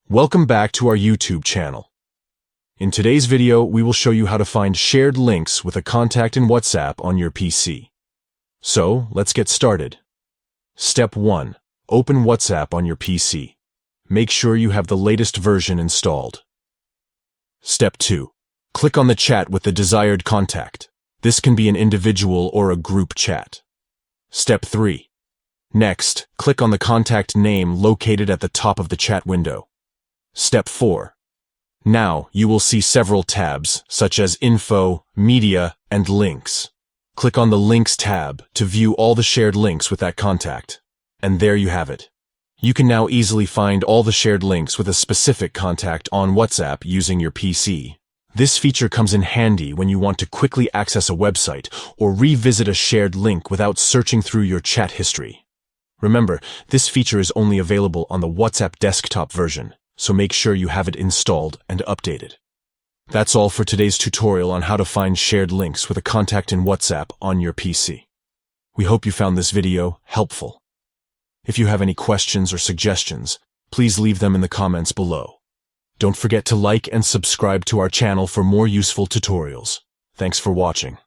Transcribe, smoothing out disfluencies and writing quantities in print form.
Welcome back to our YouTube channel. In today's video, we will show you how to find shared links with a contact in WhatsApp on your PC. So, let's get started. Step 1. Open WhatsApp on your PC. Make sure you have the latest version installed. Step 2. Click on the chat with the desired contact. This can be an individual or a group chat. Step 3. Next, click on the contact name located at the top of the chat window. Step 4. Now, you will see several tabs, such as Info, Media, and Links. Click on the Links tab to view all the shared links with that contact. And there you have it. You can now easily find all the shared links with a specific contact on WhatsApp using your PC. This feature comes in handy when you want to quickly access a website or revisit a shared link without searching through your chat history. Remember, this feature is only available on the WhatsApp desktop version, so make sure you have it installed and updated. That's all for today's tutorial on how to find shared links with a contact in WhatsApp on your PC. We hope you found this video helpful. If you have any questions or suggestions, please leave them in the comments below. Don't forget to like and subscribe to our channel for more useful tutorials. Thanks for watching.